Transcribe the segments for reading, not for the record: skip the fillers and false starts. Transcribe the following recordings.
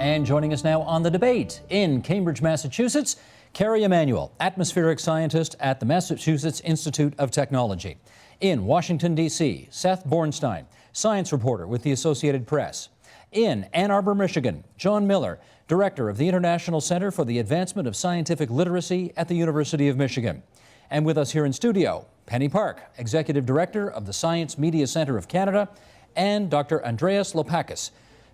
And joining us now on the debate in Cambridge, Massachusetts, Carrie Emanuel, atmospheric scientist at the Massachusetts Institute of Technology. In Washington, D.C., Seth Bornstein, science reporter with the Associated Press. In Ann Arbor, Michigan, John Miller, director of the International Center for the Advancement of Scientific Literacy at the University of Michigan. And with us here in studio, Penny Park, executive director of the Science Media Center of Canada, and Dr. Andreas Lopakis,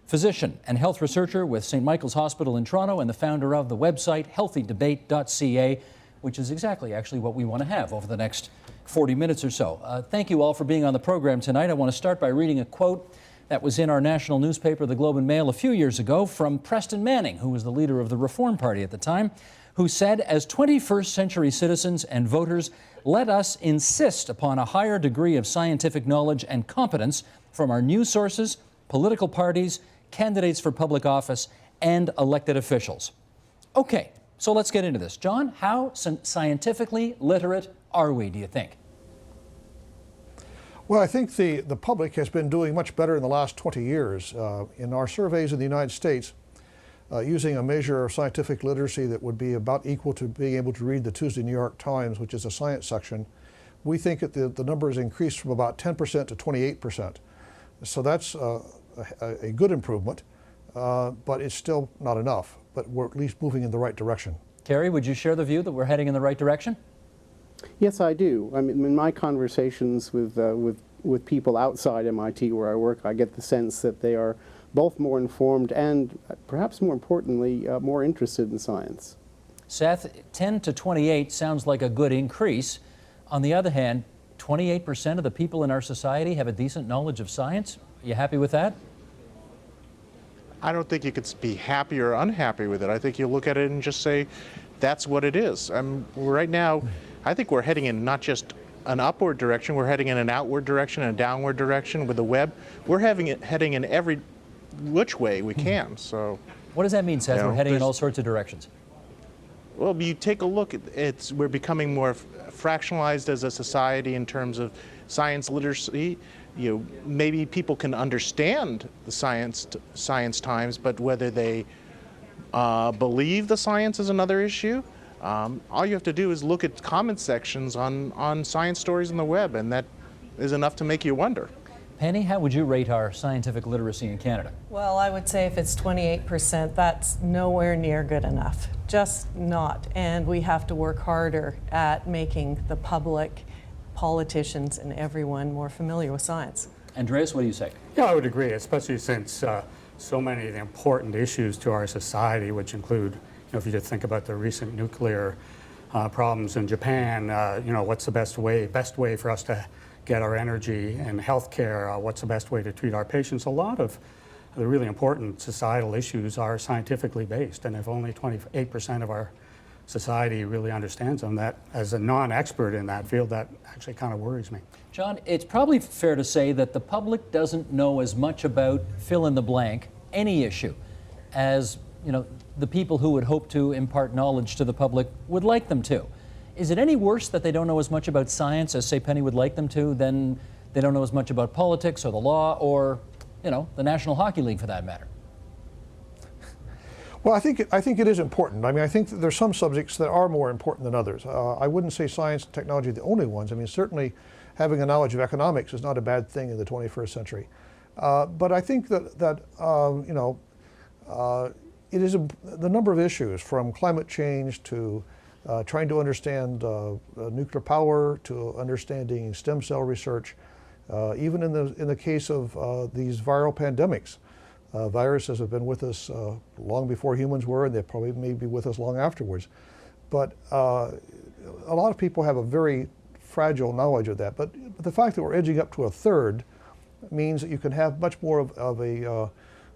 physician and health researcher with St. Michael's Hospital in Toronto and the founder of the website healthydebate.ca, which is exactly actually what we want to have over the next 40 minutes or so. Thank you all for being on the program tonight. I want to start by reading a quote that was in our national newspaper, the Globe and Mail, a few years ago from Preston Manning, who was the leader of the Reform Party at the time, who said, "As 21st century citizens and voters, let us insist upon a higher degree of scientific knowledge and competence from our news sources, political parties, candidates for public office, and elected officials." Okay, so let's get into this. John, how scientifically literate are we, do you think? Well, I think the public has been doing much better in the last 20 years. In our surveys in the United States, using a measure of scientific literacy that would be about equal to being able to read the Tuesday New York Times, which is a science section, we think that the number has increased from about 10% to 28%. So that's a good improvement, but it's still not enough. But we're at least moving in the right direction. Carrie, would you share the view that we're heading in the right direction? Yes, I do. I mean, in my conversations with people outside MIT where I work, I get the sense that they are both more informed and, perhaps more importantly, more interested in science. Seth, 10 to 28 sounds like a good increase. On the other hand, 28% of the people in our society have a decent knowledge of science. Are you happy with that? I don't think you could be happy or unhappy with it. I think you look at it and just say, that's what it is. Right now, I think we're heading in not just an upward direction, we're heading in an outward direction and a downward direction with the web. We're heading in every which way we can. So, what does that mean, Seth? We're heading in all sorts of directions. Well, you take a look, we're becoming more fractionalized as a society in terms of science literacy. Maybe people can understand the science times, but whether they believe the science is another issue. All you have to do is look at comment sections on science stories on the web, and that is enough to make you wonder. Penny, how would you rate our scientific literacy in Canada? Well, I would say if it's 28%, that's nowhere near good enough. Just not. And we have to work harder at making the public, politicians, and everyone more familiar with science. Andreas, what do you say? Yeah, I would agree, especially since so many of the important issues to our society, which include, if you just think about the recent nuclear problems in Japan, what's the best way for us to get our energy and healthcare, what's the best way to treat our patients. A lot of the really important societal issues are scientifically based, and if only 28% of our society really understands them, that as a non-expert in that field, that actually kind of worries me. John, it's probably fair to say that the public doesn't know as much about fill in the blank, any issue, as the people who would hope to impart knowledge to the public would like them to. Is it any worse that they don't know as much about science as, say, Penny would like them to, than they don't know as much about politics or the law or, the National Hockey League for that matter? Well, I think it is important. I mean, I think that there's some subjects that are more important than others. I wouldn't say science and technology are the only ones. I mean, certainly having a knowledge of economics is not a bad thing in the 21st century. But I think that it is the number of issues, from climate change to trying to understand nuclear power, to understanding stem cell research, even in the case of these viral pandemics. Viruses have been with us long before humans were, and they probably may be with us long afterwards. But a lot of people have a very fragile knowledge of that. But the fact that we're edging up to a third means that you can have much more of a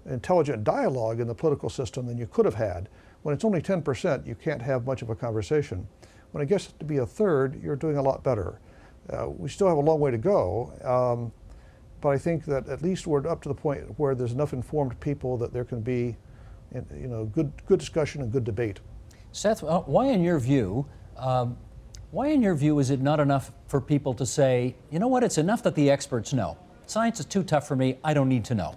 intelligent dialogue in the political system than you could have had. When it's only 10%, you can't have much of a conversation. When it gets to be a third, you're doing a lot better. We still have a long way to go, but I think that at least we're up to the point where there's enough informed people that there can be, good discussion and good debate. Seth, why in your view is it not enough for people to say, you know what, it's enough that the experts know. Science is too tough for me, I don't need to know.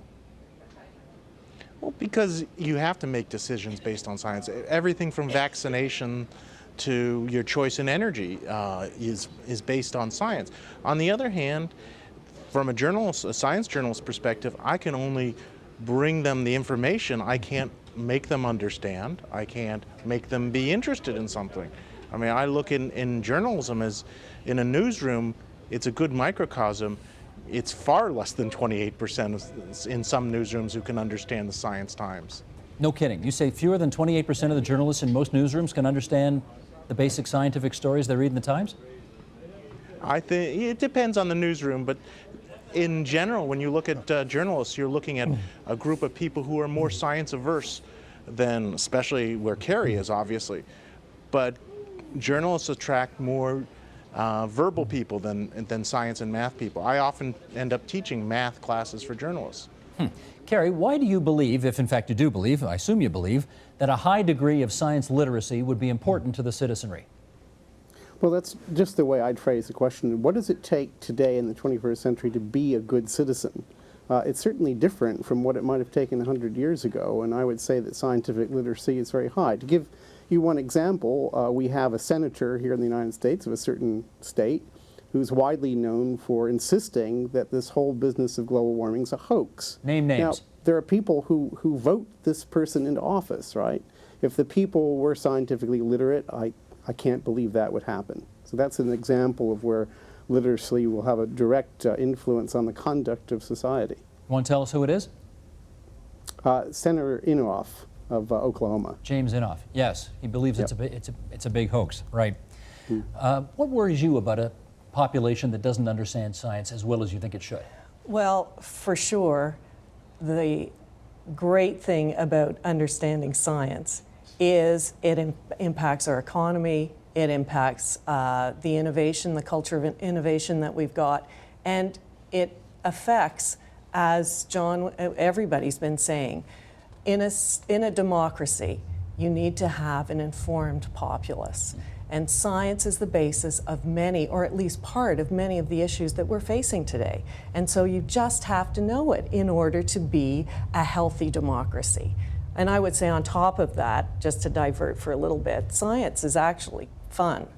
Well, because you have to make decisions based on science. Everything from vaccination to your choice in energy is based on science. On the other hand, from a science journalist perspective, I can only bring them the information. I can't make them understand. I can't make them be interested in something. I mean, I look in journalism as in a newsroom, it's a good microcosm. It's far less than 28% in some newsrooms who can understand the science times. No kidding. You say fewer than 28% of the journalists in most newsrooms can understand the basic scientific stories they read in the Times? I think it depends on the newsroom, but in general, when you look at journalists, you're looking at a group of people who are more science averse than, especially where Carrie is, obviously. But journalists attract more verbal people than science and math people. I often end up teaching math classes for journalists. Carrie, why do you believe, if in fact you do believe, I assume you believe, that a high degree of science literacy would be important to the citizenry? Well, that's just the way I'd phrase the question. What does it take today in the 21st century to be a good citizen? It's certainly different from what it might have taken 100 years ago, and I would say that scientific literacy is very high. To give you one example, we have a senator here in the United States of a certain state who's widely known for insisting that this whole business of global warming is a hoax. Name names. Now, there are people who vote this person into office, right? If the people were scientifically literate, I can't believe that would happen. So that's an example of where literacy will have a direct influence on the conduct of society. Want to tell us who it is? Senator Inhofe of Oklahoma. James Inhofe. Yes, he believes Yep. it's a big hoax, right? What worries you about a population that doesn't understand science as well as you think it should? Well, for sure, the great thing about understanding science is it impacts our economy, it impacts the innovation, the culture of innovation that we've got, and it affects, as John, everybody's been saying, in a democracy, you need to have an informed populace. And science is the basis of many, or at least part of many of the issues that we're facing today. And so you just have to know it in order to be a healthy democracy. And I would say on top of that, just to divert for a little bit, science is actually fun.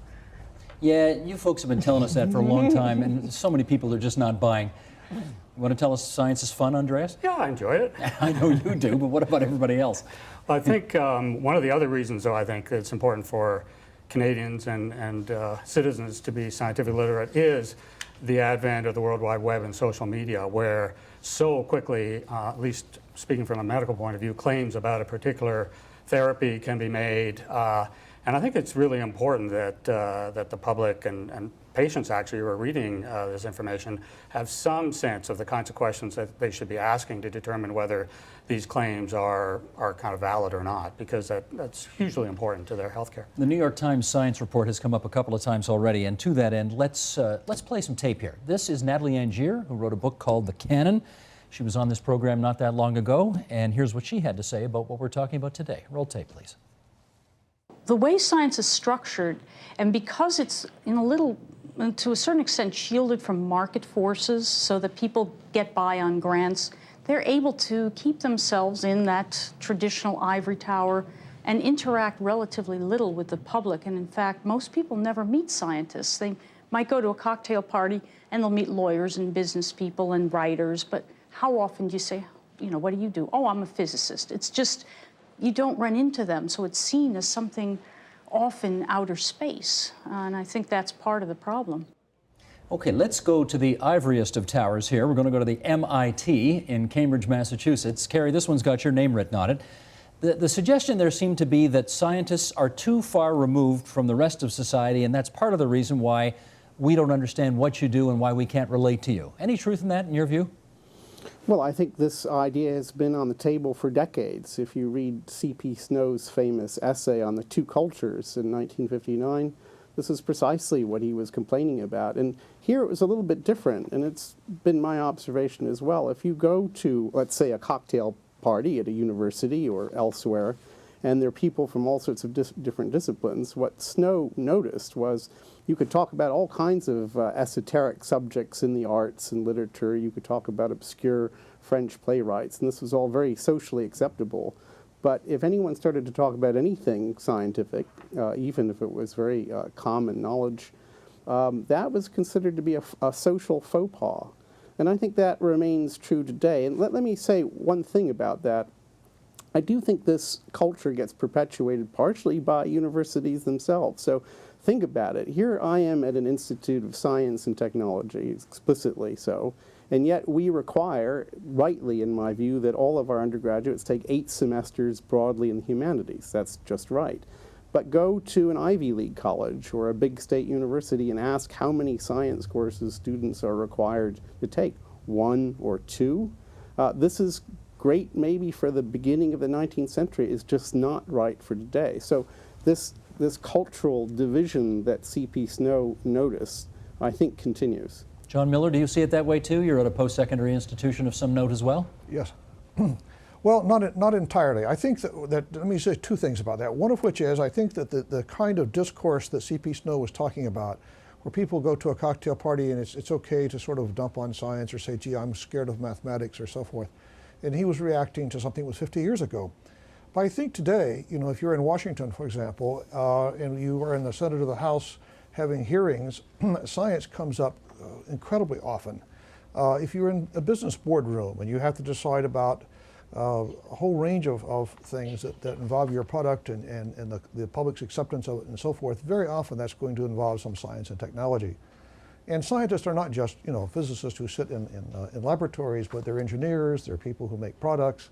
Yeah, you folks have been telling us that for a long time, and so many people are just not buying. You want to tell us science is fun, Andreas? Yeah, I enjoy it. I know you do, but what about everybody else? I think one of the other reasons, though, I think it's important for Canadians and citizens to be scientifically literate is the advent of the World Wide Web and social media, where so quickly, at least speaking from a medical point of view, claims about a particular therapy can be made. And I think it's really important that the public and patients actually who are reading this information have some sense of the kinds of questions that they should be asking to determine whether these claims are kind of valid or not, because that's hugely important to their health care. The New York Times science report has come up a couple of times already, and to that end, let's play some tape here. This is Natalie Angier, who wrote a book called The Canon. She was on this program not that long ago, and here's what she had to say about what we're talking about today. Roll tape, please. The way science is structured, and because it's to a certain extent shielded from market forces so that people get by on grants, they're able to keep themselves in that traditional ivory tower and interact relatively little with the public. And in fact, most people never meet scientists. They might go to a cocktail party and they'll meet lawyers and business people and writers, but how often do you say, what do you do? Oh, I'm a physicist. It's just, you don't run into them, so it's seen as something off in outer space, and I think that's part of the problem. Okay, let's go to the ivoriest of towers here. We're going to go to the MIT in Cambridge, Massachusetts. Carrie, this one's got your name written on it. The suggestion there seemed to be that scientists are too far removed from the rest of society, and that's part of the reason why we don't understand what you do and why we can't relate to you. Any truth in that, in your view? Well, I think this idea has been on the table for decades. If you read C.P. Snow's famous essay on the two cultures in 1959, this is precisely what he was complaining about. And here it was a little bit different, and it's been my observation as well. If you go to, let's say, a cocktail party at a university or elsewhere, and there are people from all sorts of different disciplines, what Snow noticed was you could talk about all kinds of esoteric subjects in the arts and literature. You could talk about obscure French playwrights, and this was all very socially acceptable. But if anyone started to talk about anything scientific, even if it was very common knowledge, that was considered to be a social faux pas. And I think that remains true today. And let me say one thing about that. I do think this culture gets perpetuated partially by universities themselves. So think about it. Here I am at an Institute of Science and Technology, explicitly so, and yet we require, rightly in my view, that all of our undergraduates take 8 semesters broadly in the humanities. That's just right. But go to an Ivy League college or a big state university and ask how many science courses students are required to take, 1 or 2. This is great maybe for the beginning of the 19th century, is just not right for today. So this cultural division that C.P. Snow noticed, I think, continues. John Miller, do you see it that way too? You're at a post-secondary institution of some note as well? Yes. Well, not entirely. I think that, let me say 2 things about that. One of which is, I think that the kind of discourse that C.P. Snow was talking about, where people go to a cocktail party and it's okay to sort of dump on science or say, gee, I'm scared of mathematics or so forth. And he was reacting to something that was 50 years ago. But I think today, you know, if you're in Washington, for example, and you are in the Senate or the House having hearings, science comes up incredibly often. If you're in a business boardroom and you have to decide about a whole range of things that involve your product and the public's acceptance of it and so forth, very often that's going to involve some science and technology. And scientists are not just, you know, physicists who sit in laboratories, but they're engineers, they're people who make products,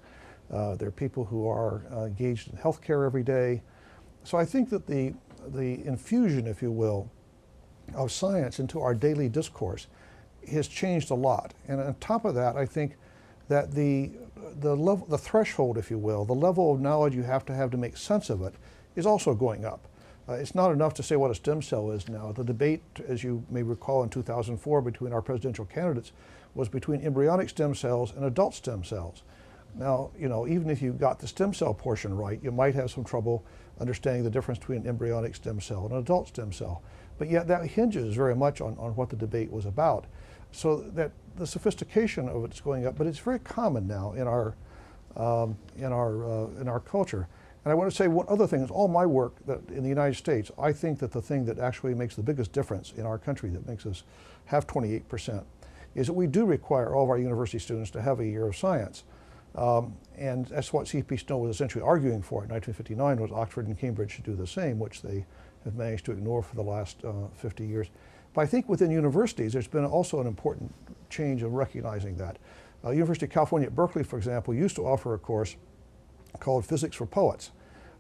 they're people who are engaged in healthcare every day. So I think that the infusion, if you will, of science into our daily discourse has changed a lot. And on top of that, I think that the threshold, if you will, the level of knowledge you have to make sense of it is also going up. It's not enough to say what a stem cell is now. The debate, as you may recall in 2004 between our presidential candidates, was between embryonic stem cells and adult stem cells. Now, you know, even if you got the stem cell portion right, you might have some trouble understanding the difference between an embryonic stem cell and an adult stem cell. But yet that hinges very much on what the debate was about. So that the sophistication of it's going up, but it's very common now in our culture. And I want to say one other thing is all my work that in the United States, I think that the thing that actually makes the biggest difference in our country that makes us have 28% is that we do require all of our university students to have a year of science. And that's what C.P. Snow was essentially arguing for in 1959, was Oxford and Cambridge should do the same, which they have managed to ignore for the last 50 years. But I think within universities, there's been also an important change in recognizing that. University of California at Berkeley, for example, used to offer a course called Physics for Poets.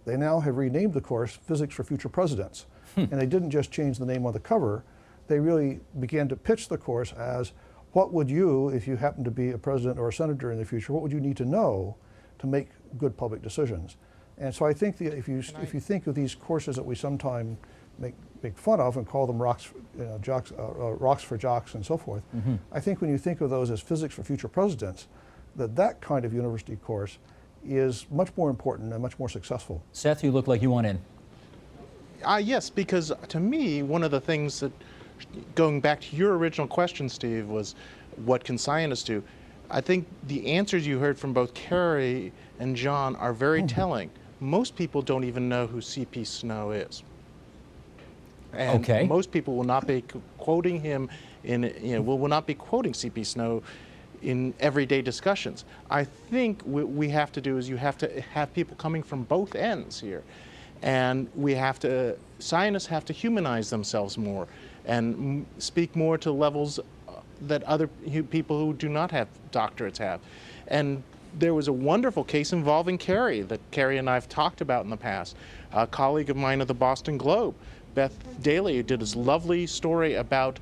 They now have renamed the course Physics for Future Presidents. And they didn't just change the name on the cover, they really began to pitch the course as, what would you, if you happen to be a president or a senator in the future, what would you need to know to make good public decisions? And so I think that if you think of these courses that we sometimes make fun of and call them rocks for jocks and so forth, I think when you think of those as Physics for Future Presidents, that kind of university course is much more important and much more successful. Seth, you look like you want in. Yes, because to me, one of the things that, going back to your original question, Steve, was what can scientists do? I think the answers you heard from both Carrie and John are very telling. Most people don't even know who C.P. Snow is. And most people will not be quoting him will not be quoting C.P. Snow in everyday discussions. I think what we have to do is you have to have people coming from both ends here. And scientists have to humanize themselves more and speak more to levels that other people who do not have doctorates have. And there was a wonderful case involving Carrie that Carrie and I have talked about in the past. A colleague of mine at the Boston Globe, Beth Daly, did this lovely story about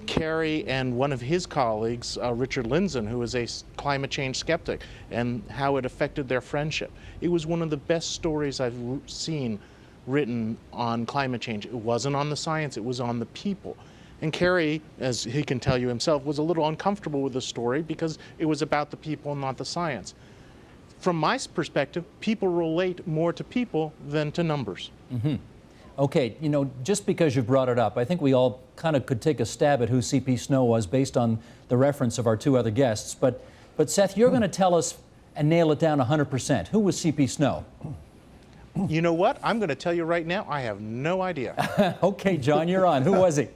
Carrie and one of his colleagues, Richard Lindzen, who was a climate change skeptic, and how it affected their friendship. It was one of the best stories I've seen written on climate change. It wasn't on the science, it was on the people. And Carrie, as he can tell you himself, was a little uncomfortable with the story because it was about the people and not the science. From my perspective, people relate more to people than to numbers. Okay, you know, just because you brought it up, I think we all kind of could take a stab at who C.P. Snow was based on the reference of our 2 other guests. But But Seth, you're going to tell us and nail it down 100%. Who was C.P. Snow? You know what? I'm going to tell you right now, I have no idea. Okay, John, you're on. Who was he?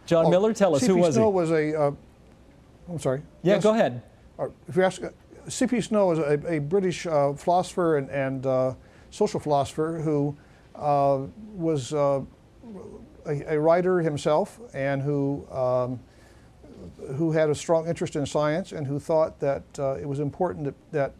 John Miller, tell us, who was he? C.P. Snow was I'm sorry. Yeah, Yes? go ahead. If you ask, C.P. Snow was a British philosopher and social philosopher who was a writer himself, and who had a strong interest in science, and who thought that it was important that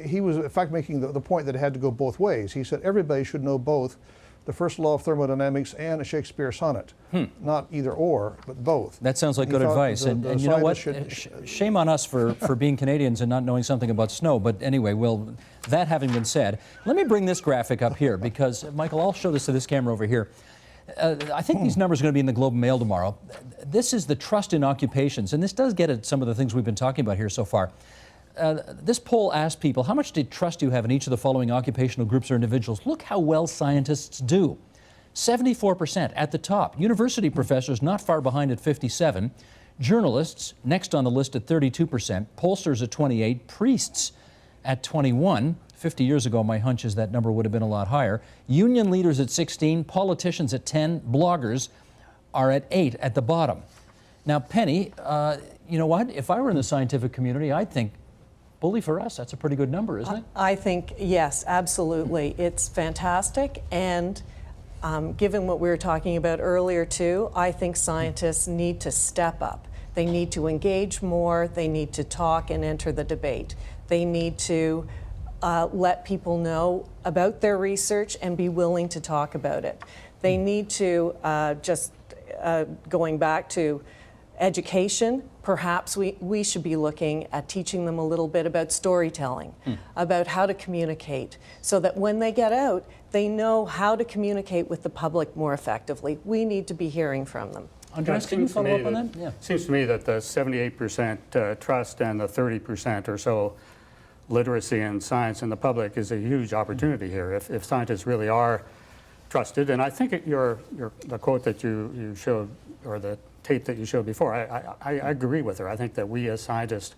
he was in fact making the point that it had to go both ways. He said everybody should know both the first law of thermodynamics and a Shakespeare sonnet, not either or, but both. That sounds like He good thought advice. the And you know what? scientists Shame on us for being Canadians and not knowing something about snow. But anyway, well, that having been said, let me bring this graphic up here because, Michael, I'll show this to this camera over here. I think these numbers are going to be in the Globe and Mail tomorrow. This is the trust in occupations, and this does get at some of the things we've been talking about here so far. This poll asked people, how much trust do you have in each of the following occupational groups or individuals? Look how well scientists do. 74% at the top. University professors not far behind at 57%. Journalists next on the list at 32%. Pollsters at 28%. Priests at 21%. 50 years ago, my hunch is that number would have been a lot higher. Union leaders at 16%. Politicians at 10%. Bloggers are at 8% at the bottom. Now, Penny, you know what? If I were in the scientific community, I'd think, bully for us. That's a pretty good number, isn't it? I think, yes, absolutely. It's fantastic. And given what we were talking about earlier, too, I think scientists need to step up. They need to engage more. They need to talk and enter the debate. They need to let people know about their research and be willing to talk about it. They need to, going back to education, perhaps we should be looking at teaching them a little bit about storytelling, about how to communicate, so that when they get out, they know how to communicate with the public more effectively. We need to be hearing from them. Andres, can you follow up on that? Yeah. Seems to me that the 78% trust and the 30% or so literacy in science in the public is a huge opportunity here. If scientists really are trusted, and I think the quote that you showed, or the tape that you showed before, I agree with her. I think that we as scientists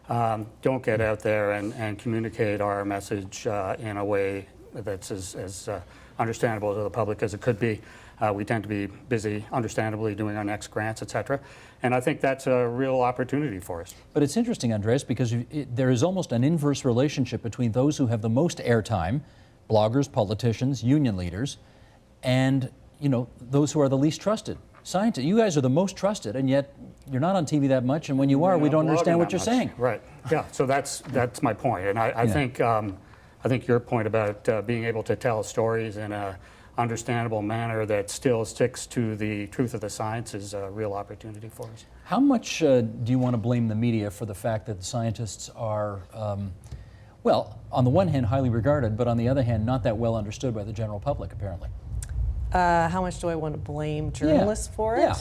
don't get out there and communicate our message in a way that's as understandable to the public as it could be. We tend to be busy, understandably, doing our next grants, et cetera. And I think that's a real opportunity for us. But it's interesting, Andres, because there is almost an inverse relationship between those who have the most airtime, bloggers, politicians, union leaders, and those who are the least trusted. Scientists, you guys are the most trusted, and yet you're not on TV that much, and when you are, we don't understand what you're saying. Right. Yeah. So that's my point, and I think your point about being able to tell stories in a understandable manner that still sticks to the truth of the science is a real opportunity for us. How much do you want to blame the media for the fact that the scientists are, well, on the one hand, highly regarded, but on the other hand, not that well understood by the general public, apparently? How much do I want to blame journalists for it? Yeah.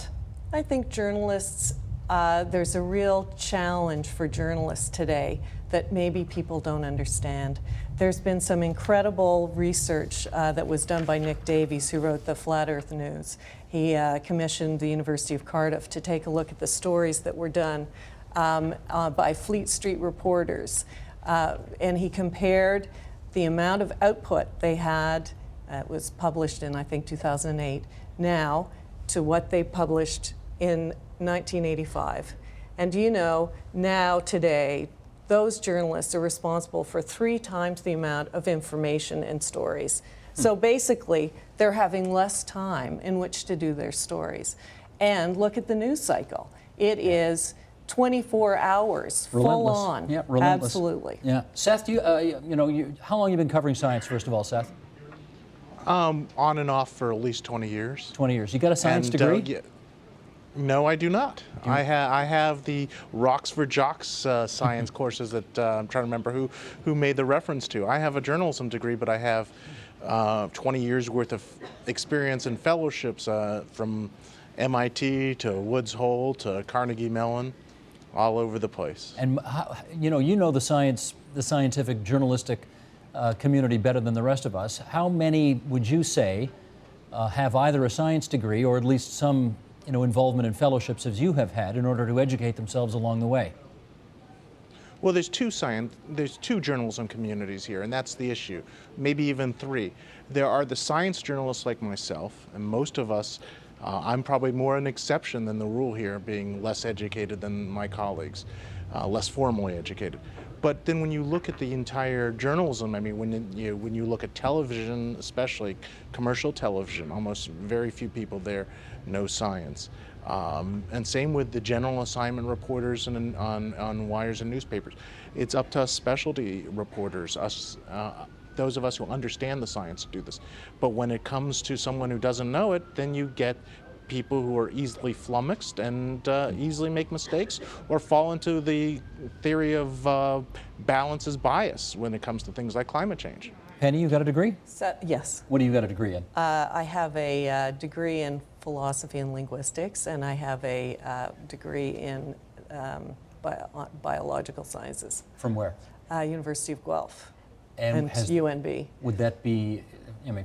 I think journalists, there's a real challenge for journalists today that maybe people don't understand. There's been some incredible research that was done by Nick Davies, who wrote the Flat Earth News. He commissioned the University of Cardiff to take a look at the stories that were done by Fleet Street reporters. And he compared the amount of output they had, it was published in, I think, 2008, now, to what they published in 1985. And do you know, now, today, those journalists are responsible for 3 times the amount of information and stories. So basically, they're having less time in which to do their stories. And look at the news cycle. It is 24 hours, full on. Yeah, relentless. Absolutely. Yeah. Seth, how long have you been covering science, first of all, Seth? On and off for at least 20 years. 20 years. You got a science degree? No, I do not. I have the Rocks for Jocks science courses that I'm trying to remember who made the reference to. I have a journalism degree, but I have 20 years worth of experience and fellowships from MIT to Woods Hole to Carnegie Mellon, all over the place. And you know the scientific journalistic community better than the rest of us. How many would you say have either a science degree or at least some involvement in fellowships as you have had in order to educate themselves along the way? Well, there's two journalism communities here, and that's the issue. Maybe even three. There are the science journalists like myself, and most of us, I'm probably more an exception than the rule here, being less educated than my colleagues, less formally educated. But then when you look at the entire journalism, I mean, when you look at television, especially commercial television, almost very few people there know science. And same with the general assignment reporters and on wires and newspapers. It's up to us specialty reporters, those of us who understand the science to do this. But when it comes to someone who doesn't know it, then you get people who are easily flummoxed and easily make mistakes or fall into the theory of balance is bias when it comes to things like climate change. Penny, you got a degree? Yes. What do you got a degree in? I have a degree in philosophy and linguistics, and I have a degree in biological sciences. From where? University of Guelph And and UNB. Would that be,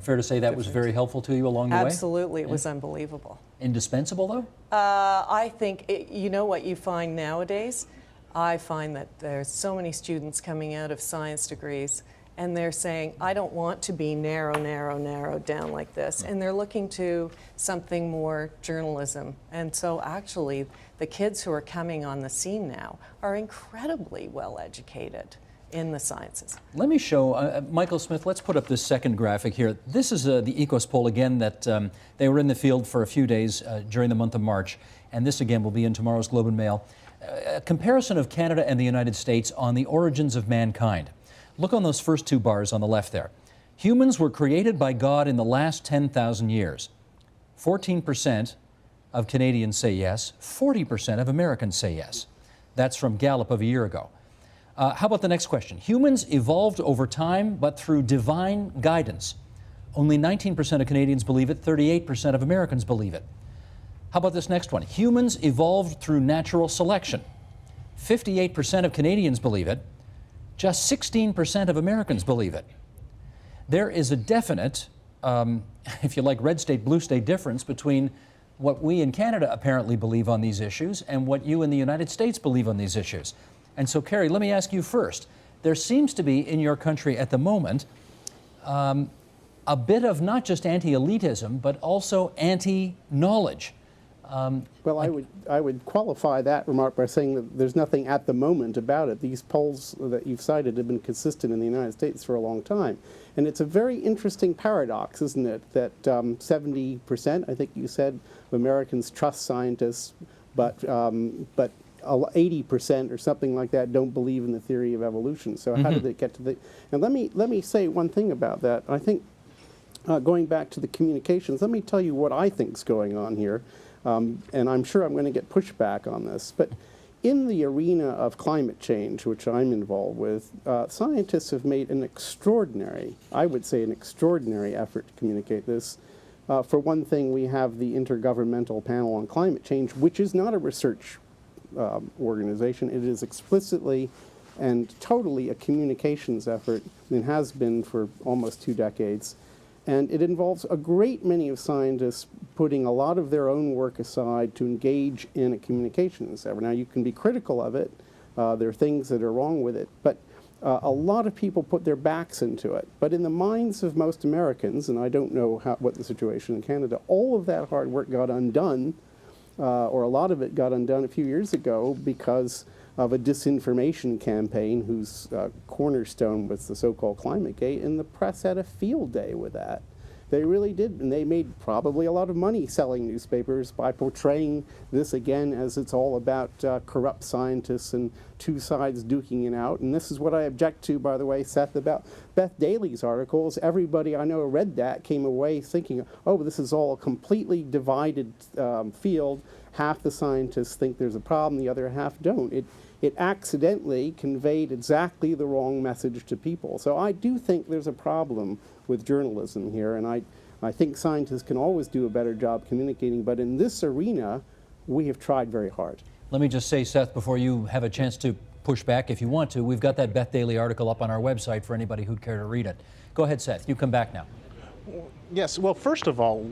fair to say that was very helpful to you along the way? Absolutely, it was unbelievable. Indispensable, though? I think, you know what you find nowadays? I find that there's so many students coming out of science degrees and they're saying, I don't want to be narrowed down like this. And they're looking to something more journalism. And so actually, the kids who are coming on the scene now are incredibly well educated in the sciences. Let me show, Michael Smith, let's put up this second graphic here. This is the Ecos poll again that they were in the field for a few days during the month of March. And this again will be in tomorrow's Globe and Mail. A comparison of Canada and the United States on the origins of mankind. Look on those first two bars on the left there. Humans were created by God in the last 10,000 years. 14% of Canadians say yes, 40% of Americans say yes. That's from Gallup of a year ago. How about the next question? Humans evolved over time, but through divine guidance. Only 19% of Canadians believe it, 38% of Americans believe it. How about this next one? Humans evolved through natural selection. 58% of Canadians believe it. Just 16% of Americans believe it. There is a definite, if you like, red state, blue state difference between what we in Canada apparently believe on these issues and what you in the United States believe on these issues. And so, Carrie, let me ask you first. There seems to be in your country at the moment a bit of not just anti-elitism, but also anti-knowledge. Well, I would qualify that remark by saying that there's nothing at the moment about it. These polls that you've cited have been consistent in the United States for a long time. And it's a very interesting paradox, isn't it, that 70%, I think you said, of Americans trust scientists, but 80% or something like that don't believe in the theory of evolution. So how did it get to the... And let me say one thing about that. I think, going back to the communications, let me tell you what I think's going on here. And I'm sure I'm going to get pushback on this, but in the arena of climate change, which I'm involved with, scientists have made an extraordinary, I would say an extraordinary effort to communicate this. For one thing, we have the Intergovernmental Panel on Climate Change, which is not a research organization. It is explicitly and totally a communications effort and has been for almost 2 decades. And it involves a great many of scientists putting a lot of their own work aside to engage in a communications effort. Now, you can be critical of it. There are things that are wrong with it. But a lot of people put their backs into it. But in the minds of most Americans, and I don't know what the situation in Canada, all of that hard work got undone, or a lot of it got undone a few years ago because of a disinformation campaign whose cornerstone was the so-called ClimateGate, and the press had a field day with that. They really did, and they made probably a lot of money selling newspapers by portraying this again as it's all about corrupt scientists and two sides duking it out. And this is what I object to, by the way, Seth, about Beth Daly's articles. Everybody I know who read that came away thinking, oh, this is all a completely divided field. Half the scientists think there's a problem, the other half don't. It accidentally conveyed exactly the wrong message to people. So I do think there's a problem with journalism here, and I think scientists can always do a better job communicating, but in this arena, we have tried very hard. Let me just say, Seth, before you have a chance to push back if you want to, we've got that Beth Daly article up on our website for anybody who'd care to read it. Go ahead, Seth. You come back now. Yes, well, first of all,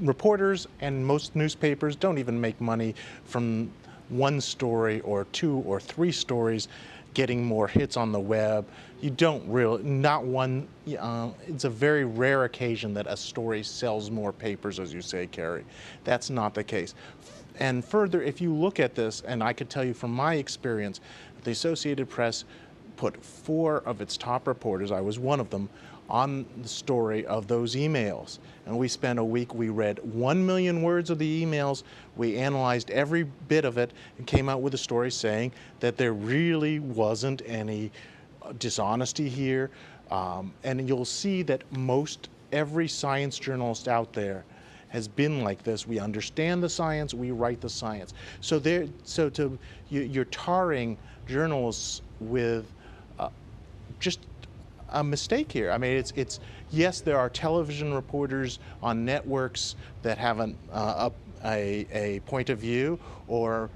reporters and most newspapers don't even make money from one story or 2 or 3 stories getting more hits on the web. You don't really, not one, it's a very rare occasion that a story sells more papers, as you say, Carrie. That's not the case. And further, if you look at this, and I could tell you from my experience, the Associated Press put 4 of its top reporters, I was one of them, on the story of those emails. And we spent a week, we read 1 million words of the emails, we analyzed every bit of it, and came out with a story saying that there really wasn't any dishonesty here. And you'll see that every science journalist out there has been like this. We understand the science, we write the science. So you're tarring journalists with just a mistake here. I mean, it's yes, there are television reporters on networks that have a point of view, or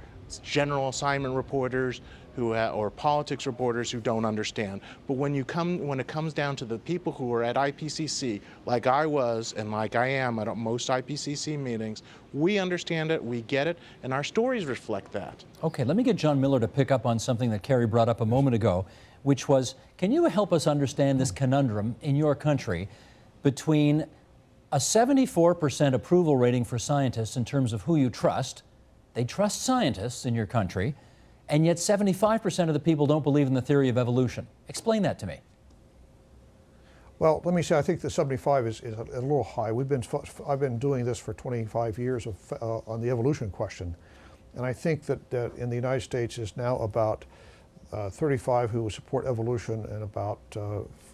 general assignment reporters or politics reporters who don't understand. But when it comes down to the people who are at IPCC, like I was and like I am at most IPCC meetings, we understand it, we get it, and our stories reflect that. Okay, let me get John Miller to pick up on something that Carrie brought up a moment ago, which was, can you help us understand this conundrum in your country between a 74% approval rating for scientists in terms of who you trust, they trust scientists in your country, and yet 75% of the people don't believe in the theory of evolution? Explain that to me. Well, let me say, I think the 75 is a little high. I've been doing this for 25 years on the evolution question, and I think that in the United States is now about 35 who support evolution and about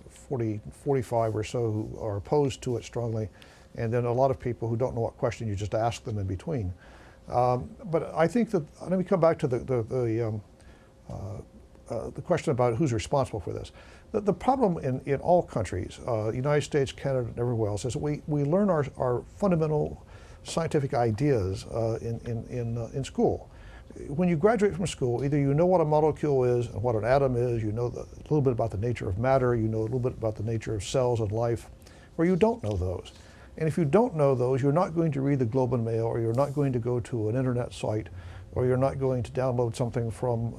45 or so who are opposed to it strongly, and then a lot of people who don't know what question you just ask them in between. But I think that, let me come back to the question about who's responsible for this. The problem in all countries, United States, Canada, and everywhere else, is that we learn our fundamental scientific ideas in school. When you graduate from school, either you know what a molecule is and what an atom is, you know a little bit about the nature of matter, you know a little bit about the nature of cells and life, or you don't know those. And if you don't know those, you're not going to read the Globe and Mail, or you're not going to go to an internet site, or you're not going to download something from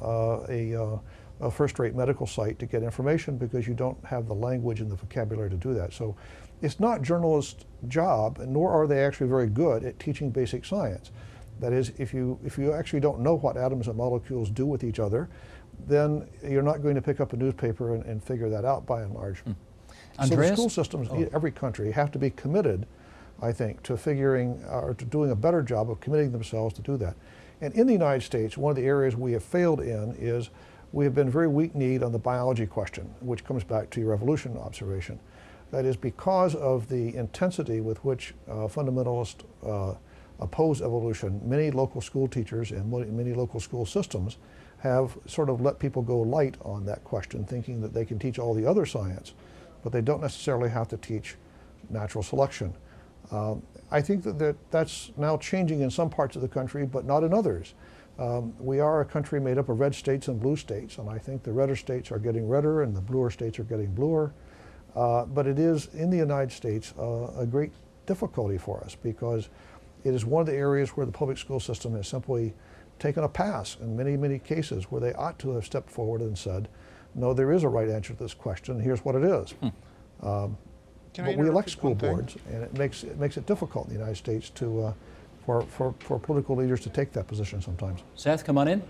a first-rate medical site to get information, because you don't have the language and the vocabulary to do that. So it's not journalists' job, and nor are they actually very good at teaching basic science. That is, if you actually don't know what atoms and molecules do with each other, then you're not going to pick up a newspaper and figure that out by and large. Andreas? So the school systems in every country have to be committed, I think, to figuring or to doing a better job of committing themselves to do that. And in the United States, one of the areas we have failed in is we have been very weak-kneed on the biology question, which comes back to your evolution observation. That is, because of the intensity with which fundamentalists oppose evolution, many local school teachers and many local school systems have sort of let people go light on that question, thinking that they can teach all the other science, but they don't necessarily have to teach natural selection. I think that's now changing in some parts of the country, but not in others. We are a country made up of red states and blue states, and I think the redder states are getting redder and the bluer states are getting bluer. But it is, in the United States, a great difficulty for us, because it is one of the areas where the public school system has simply taken a pass in many, many cases where they ought to have stepped forward and said, no, there is a right answer to this question, here's what it is. But we elect school boards, and it makes it difficult in the United States to, for political leaders to take that position sometimes. Seth, come on in.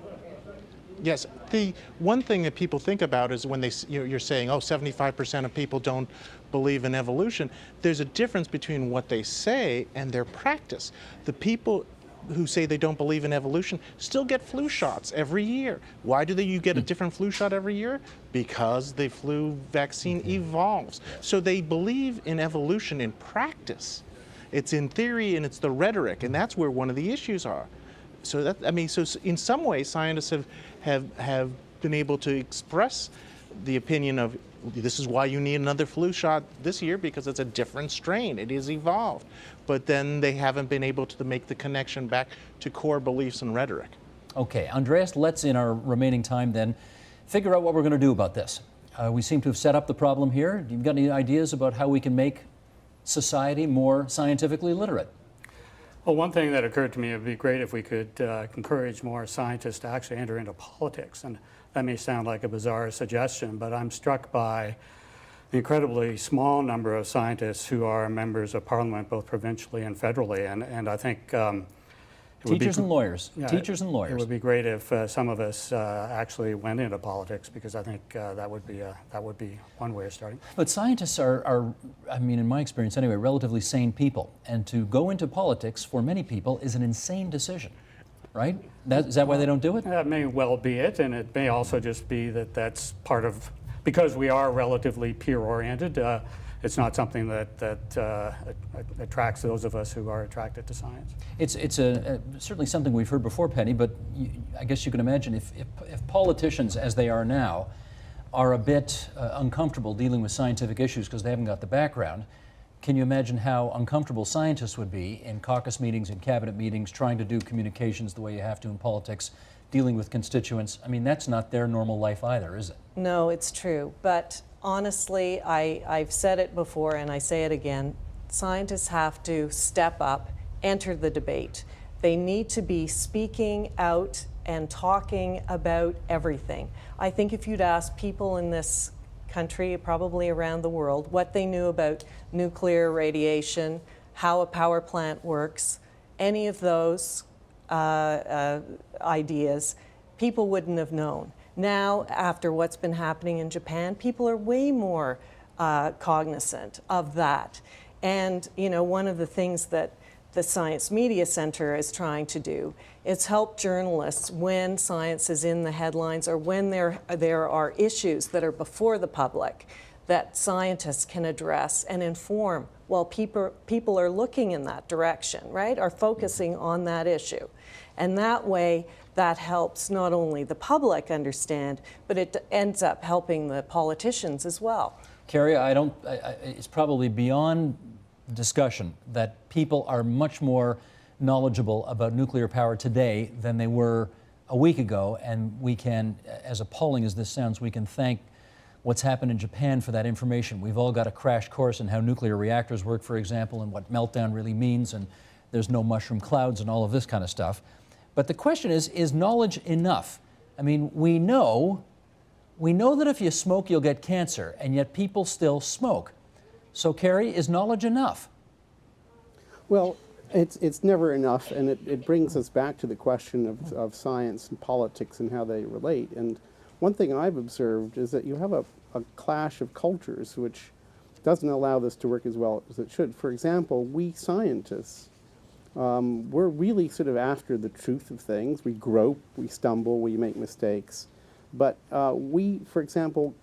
Yes, the one thing that people think about is when you're saying, oh, 75% of people don't believe in evolution. There's a difference between what they say and their practice. The people who say they don't believe in evolution still get flu shots every year. Why do you get a different flu shot every year? Because the flu vaccine evolves. So they believe in evolution in practice. It's in theory and it's the rhetoric, and that's where one of the issues are. So that, I mean, so in some ways, scientists have been able to express the opinion of, this is why you need another flu shot this year, because it's a different strain. It is evolved. But then they haven't been able to make the connection back to core beliefs and rhetoric. Okay, Andreas, let's, in our remaining time then, figure out what we're going to do about this. We seem to have set up the problem here. Do you got any ideas about how we can make society more scientifically literate? Well, one thing that occurred to me, it would be great if we could encourage more scientists to actually enter into politics. And that may sound like a bizarre suggestion, but I'm struck by the incredibly small number of scientists who are members of parliament, both provincially and federally. And I think Teachers and lawyers. Yeah, Teachers and lawyers. It would be great if some of us actually went into politics, because I think that would be one way of starting. But scientists are, I mean, in my experience anyway, relatively sane people. And to go into politics for many people is an insane decision, right? Is that why they don't do it? That may well be it, and it may also just be that that's part of, because we are relatively peer-oriented, it's not something that attracts those of us who are attracted to science. It's certainly something we've heard before, Penny, but I guess you can imagine if politicians, as they are now, are a bit uncomfortable dealing with scientific issues because they haven't got the background, can you imagine how uncomfortable scientists would be in caucus meetings and cabinet meetings, trying to do communications the way you have to in politics, dealing with constituents? I mean, that's not their normal life either, is it? No, it's true. But honestly, I've said it before and I say it again, scientists have to step up, enter the debate. They need to be speaking out and talking about everything. I think if you'd ask people in this country, probably around the world, what they knew about nuclear radiation, how a power plant works, any of those ideas, people wouldn't have known. Now, after what's been happening in Japan, people are way more cognizant of that. And, you know, one of the things that the Science Media Center is trying to do is help journalists when science is in the headlines or when there are issues that are before the public that scientists can address and inform while people are looking in that direction, right, are focusing on that issue. And that way, that helps not only the public understand, but it ends up helping the politicians as well. Carrie, it's probably beyond discussion that people are much more knowledgeable about nuclear power today than they were a week ago, and we can, as appalling as this sounds, we can thank what's happened in Japan for that information. We've all got a crash course in how nuclear reactors work, for example, and what meltdown really means, and there's no mushroom clouds and all of this kind of stuff. But the question is knowledge enough? I mean, we know that if you smoke, you'll get cancer, and yet people still smoke. So, Carrie, is knowledge enough? Well, it's never enough, and it brings us back to the question of science and politics and how they relate. And one thing I've observed is that you have a clash of cultures which doesn't allow this to work as well as it should. For example, we scientists, we're really sort of after the truth of things. We grope, we stumble, we make mistakes. But we, for example,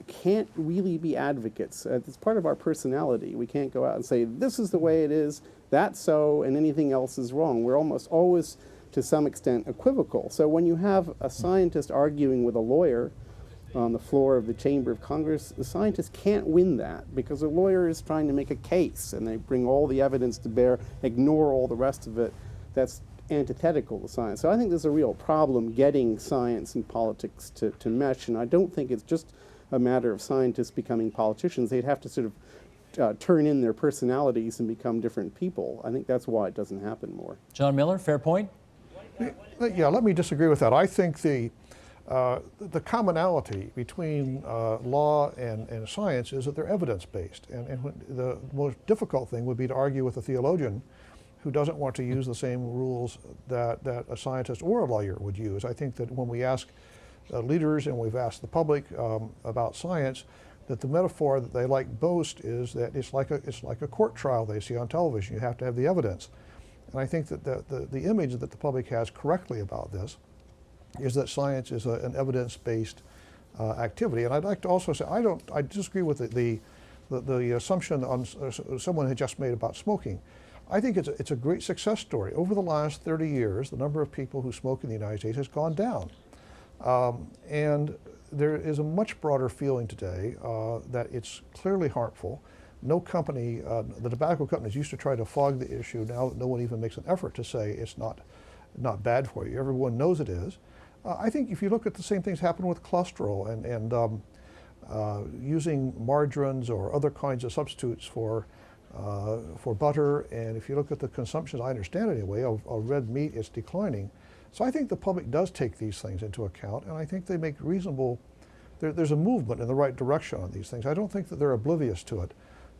can't really be advocates. It's part of our personality. We can't go out and say, this is the way it is, that's so, and anything else is wrong. We're almost always, to some extent, equivocal. So when you have a scientist arguing with a lawyer on the floor of the Chamber of Congress, the scientist can't win that because a lawyer is trying to make a case and they bring all the evidence to bear, ignore all the rest of it. That's antithetical to science. So I think there's a real problem getting science and politics to mesh, and I don't think it's just a matter of scientists becoming politicians. They'd have to sort of turn in their personalities and become different people. I think that's why it doesn't happen more. John Miller, fair point? Yeah, let me disagree with that. I think the commonality between law and science is that they're evidence-based. And the most difficult thing would be to argue with a theologian who doesn't want to use the same rules that a scientist or a lawyer would use. I think that when we ask leaders and we've asked the public about science, that the metaphor that they like boast is that it's like a court trial they see on television. You have to have the evidence. And I think that the image that the public has correctly about this is that science is an evidence-based activity. And I'd like to also say, I disagree with the assumption on someone had just made about smoking. I think it's a great success story. Over the last 30 years, the number of people who smoke in the United States has gone down. And there is a much broader feeling today that it's clearly harmful. No company, the tobacco companies used to try to fog the issue. Now no one even makes an effort to say it's not bad for you. Everyone knows it is. I think if you look at the same things happen with cholesterol and using margarines or other kinds of substitutes for for butter, and if you look at the consumption, I understand anyway, of red meat, it's declining. So I think the public does take these things into account, and I think they make reasonable, there's a movement in the right direction on these things. I don't think that they're oblivious to it.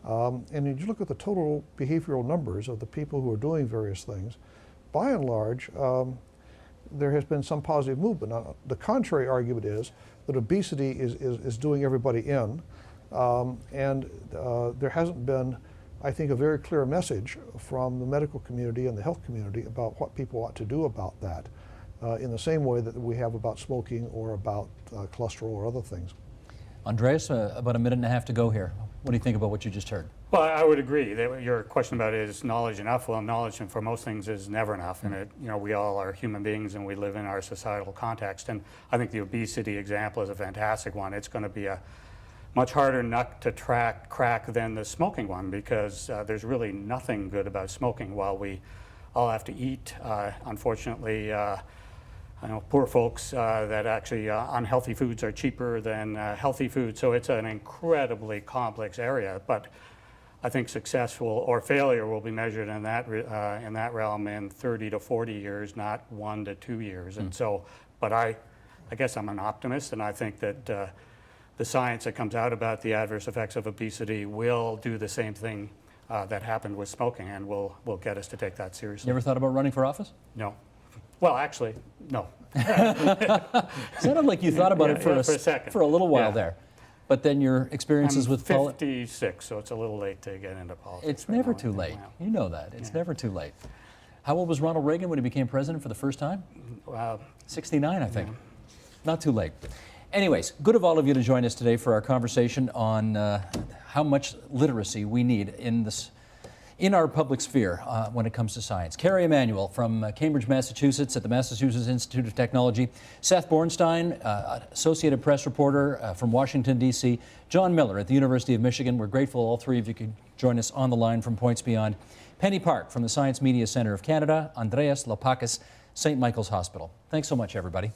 And if you look at the total behavioral numbers of the people who are doing various things, by and large, there has been some positive movement. Now, the contrary argument is that obesity is doing everybody in, and there hasn't been, I think, a very clear message from the medical community and the health community about what people ought to do about that, in the same way that we have about smoking or about cholesterol or other things. Andreas, about a minute and a half to go here. What do you think about what you just heard? Well, I would agree. Your question about is knowledge enough? Well, knowledge for most things is never enough. And we all are human beings and we live in our societal context. And I think the obesity example is a fantastic one. It's going to be a much harder nut to crack than the smoking one, because there's really nothing good about smoking. While we all have to eat, unfortunately, I know poor folks that actually unhealthy foods are cheaper than healthy food. So it's an incredibly complex area. But I think successful or failure will be measured in that realm in 30 to 40 years, not 1 to 2 years. And so, but I guess I'm an optimist, and I think that the science that comes out about the adverse effects of obesity will do the same thing that happened with smoking, and will get us to take that seriously. You ever thought about running for office? No. Well, actually, no. Sounded like you thought about it for a second, for a little while there. But then your experiences with politics. I'm 56, so it's a little late to get into politics. It's never too late. You know that. It's never too late. How old was Ronald Reagan when he became president for the first time? 69, I think. Not too late. Anyways, good of all of you to join us today for our conversation on how much literacy we need in our public sphere when it comes to science. Carrie Emanuel from Cambridge, Massachusetts at the Massachusetts Institute of Technology. Seth Bornstein, Associated Press reporter from Washington, D.C. John Miller at the University of Michigan. We're grateful all three of you could join us on the line from Points Beyond. Penny Park from the Science Media Center of Canada. Andreas Lopakis, St. Michael's Hospital. Thanks so much, everybody.